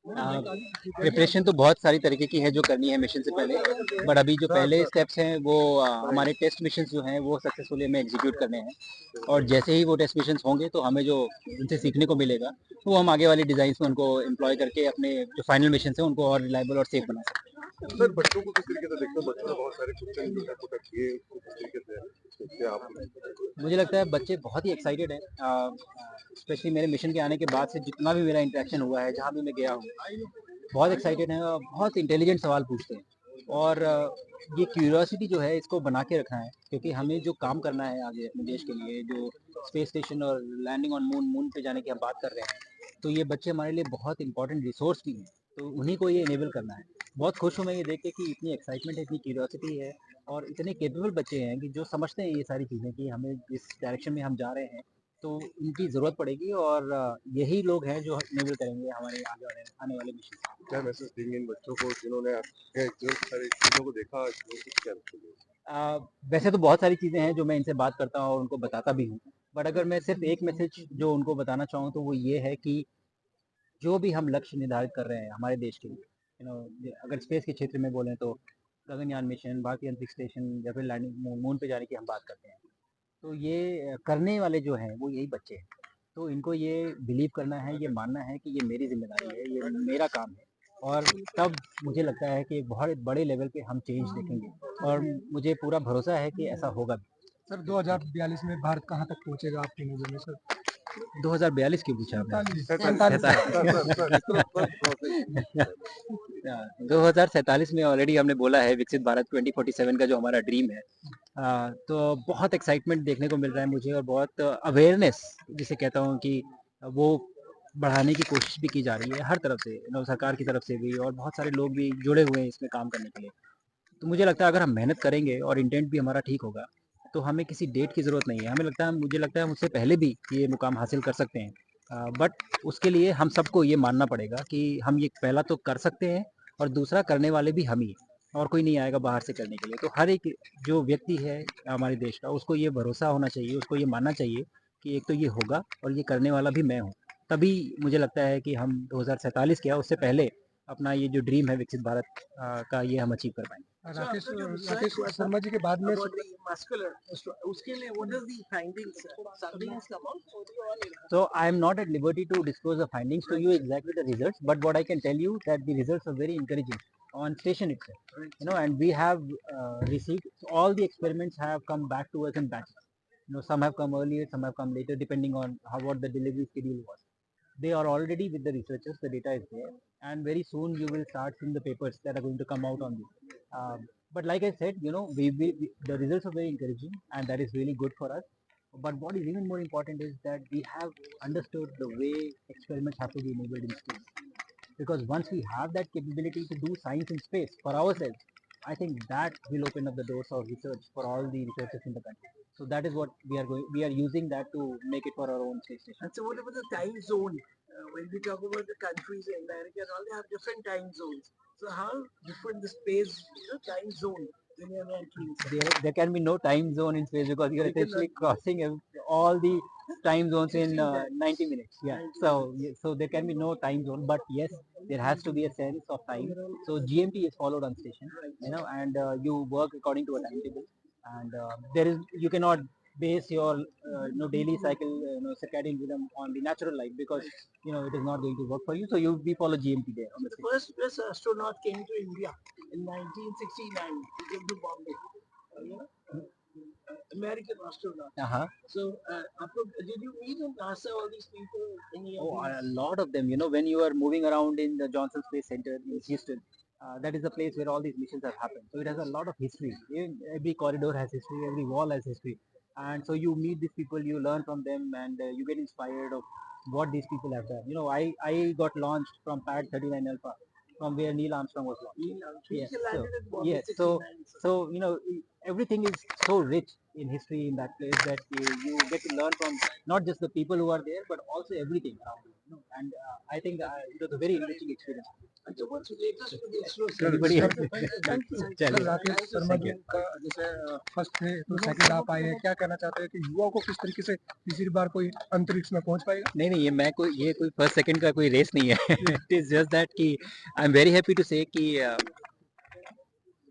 Preparation तो बहुत सारी तरीके की है जो करनी है मिशन से पहले, बट अभी जो पहले स्टेप्स हैं वो हमारे टेस्ट मिशन जो हैं वो सक्सेसफुली हमें एग्जीक्यूट करने हैं, और जैसे ही वो टेस्ट मिशन होंगे तो हमें जो उनसे सीखने को मिलेगा वो हम आगे वाली डिजाइन में उनको एम्प्लॉय करके अपने जो फाइनल मिशन है उनको और रिलायबल और सेफ बना सकते हैं। सर बच्चों को किस तरीके से देखते हो? बच्चों ने बहुत सारे क्वेश्चन जो है पुट किए, उसको किस तरीके से देखते हैं आप? मुझे लगता है बच्चे बहुत ही एक्साइटेड हैं, स्पेशली मेरे मिशन के आने के बाद से जितना भी मेरा इंटरेक्शन हुआ है, जहाँ भी मैं गया हूँ, बहुत एक्साइटेड हैं और बहुत इंटेलिजेंट सवाल पूछते हैं। और ये क्यूरियोसिटी जो है इसको बना के रखना है, क्योंकि हमें जो काम करना है आगे अपने देश के लिए, जो स्पेस स्टेशन और लैंडिंग ऑन मून पे जाने की हम बात कर रहे हैं, तो ये बच्चे हमारे लिए बहुत इंपॉर्टेंट रिसोर्स भी हैं, तो उन्हीं को ये इनेबल करना है। बहुत खुश हूँ मैं ये देख के कि इतनी एक्साइटमेंट है, इतनी क्यूरियोसिटी है, और इतने केपेबल बच्चे हैं कि जो समझते हैं ये सारी चीज़ें कि हमें जिस डायरेक्शन में हम जा रहे हैं तो इनकी ज़रूरत पड़ेगी, और यही लोग हैं जो इनेबल करेंगे हमारे आने वाले मिशन। क्या मैसेज देंगे इन बच्चों को जिन्होंने जो सारी चीज़ों को देखा, जो कुछ क्या रखेंगे? वैसे तो बहुत सारी चीज़ें हैं जो मैं इनसे बात करता हूँ और उनको बताता भी हूँ, बट अगर मैं सिर्फ एक मैसेज जो उनको बताना चाहूँ तो वो ये है कि जो भी हम लक्ष्य निर्धारित कर रहे हैं हमारे देश के लिए, अगर स्पेस के क्षेत्र में बोलें तो गगनयान मिशन, भारतीय अंतरिक्ष स्टेशन, या फिर लैंडिंग मून पे जाने की हम बात करते हैं, तो ये करने वाले जो हैं वो यही बच्चे हैं। तो इनको ये बिलीव करना है, ये मानना है कि ये मेरी ज़िम्मेदारी है, ये मेरा काम है, और तब मुझे लगता है कि बहुत बड़े लेवल पे हम चेंज देखेंगे, और मुझे पूरा भरोसा है कि ऐसा होगा भी। सर 2042 में भारत कहाँ तक पहुंचेगा आपकी नज़र में सर? 2042 क्यों पूछा आपने? 47 2047 में ऑलरेडी हमने बोला है विकसित भारत 2047 का जो हमारा ड्रीम है। तो बहुत एक्साइटमेंट देखने को मिल रहा है मुझे, और बहुत अवेयरनेस जिसे कहता हूँ कि वो बढ़ाने की कोशिश भी की जा रही है हर तरफ से, सरकार की तरफ से भी, और बहुत सारे लोग भी जुड़े हुए हैं इसमें काम करने के लिए। तो मुझे लगता है अगर हम मेहनत करेंगे और इंटेंट भी हमारा ठीक होगा तो हमें किसी डेट की ज़रूरत नहीं है। हमें लगता है, मुझे लगता है हम उससे पहले भी ये मुकाम हासिल कर सकते हैं, बट उसके लिए हम सबको ये मानना पड़ेगा कि हम ये पहला तो कर सकते हैं, और दूसरा करने वाले भी हम ही हैं, और कोई नहीं आएगा बाहर से करने के लिए। तो हर एक जो व्यक्ति है हमारे देश का, उसको ये भरोसा होना चाहिए, उसको ये मानना चाहिए कि एक तो ये होगा और ये करने वाला भी मैं हूँ। तभी मुझे लगता है कि हम 2047 क्या उससे पहले अपना ये जो ड्रीम है विकसित भारत का, ये हम अचीव कर पाएंगे। राकेश राकेश शर्मा जी के बाद में So I am not at liberty to disclose the findings to you exactly the results, but what I can tell you that the results are very encouraging on station itself. And we have received all the experiments have come back to us in batches. Some have come earlier, some have come later, depending on what the delivery schedule was. They are already with the researchers, the data is there, and very soon you will start seeing the papers that are going to come out on this. But like I said, the results are very encouraging, and that is really good for us. But what is even more important is that we have understood the way experiments have to be enabled in space. Because once we have that capability to do science in space for ourselves, I think that will open up the doors of research for all the researchers in the country. So that is what we are using that to make it for our own space station. And so what about the time zone? When we talk about the countries in America and all, they have different time zones. So how different the space, time zone when you're entering? There can be no time zone in space because you're essentially crossing all the time zones in 90 minutes. Yeah. So there can be no time zone, but yes, there has to be a sense of time. So GMT is followed on station, and you work according to a timetable, and there is you cannot base your daily cycle, circadian rhythm on the natural light, because it is not going to work for you. So we follow GMT there on the The first US astronaut came to India in 1969. He came to Bombay. American astronaut. Uh-huh. So, did you meet in NASA all these people? A lot of them. When you are moving around in the Johnson Space Center in Houston, that is the place where all these missions have happened. So it has a lot of history. Every corridor has history, every wall has history. And so you meet these people, you learn from them, and you get inspired of what these people have done. I got launched from Pad 39 Alpha, from where Neil Armstrong was launched. Yes. So everything is so rich in history in that place that you get to learn from not just the people who are there, but also everything around you. And I think it was a very enriching experience. So what's the latest with the ISRO? चलिए, बढ़िया Thank you. Sir चलिए राकेश शर्मा जी का जैसे first थे तो second आप आए हैं, क्या कहना चाहते हैं कि युवाओं को किस तरीके से तीसरी बार कोई अंतरिक्ष में पहुंच पाएगा? नहीं नहीं, ये कोई फर्स्ट सेकंड का कोई रेस नहीं है इट इज जस्ट दैट कि I am very happy to say कि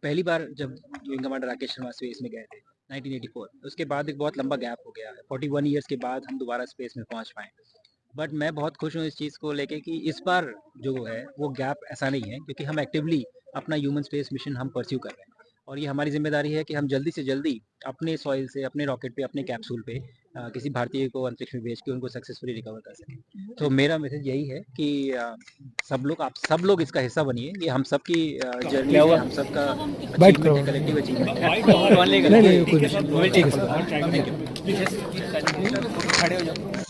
पहली बार जब wing commander Rakesh Sharma space में गए थे 1984, उसके बाद एक बहुत लंबा गैप हो गया 41 ईयर्स के बाद हम दोबारा स्पेस में पहुंच पाए। बट मैं बहुत खुश हूँ इस चीज़ को लेके कि इस बार जो है वो गैप ऐसा नहीं है, क्योंकि हम एक्टिवली अपना ह्यूमन स्पेस मिशन हम परस्यू कर रहे हैं और ये हमारी जिम्मेदारी है कि हम जल्दी से जल्दी अपने सॉइल से, अपने रॉकेट पे, अपने कैप्सूल पे किसी भारतीय को अंतरिक्ष में भेज के उनको सक्सेसफुली रिकवर कर सकें। तो मेरा मैसेज यही है कि आप सब लोग इसका हिस्सा बनिए। ये हम सब की जर्नी है, हम सबका अचीवमेंट है, कलेक्टिव अचीवमेंट है। नहीं नहीं कोई We'll take it. Thank you. खड़े हो जाओ।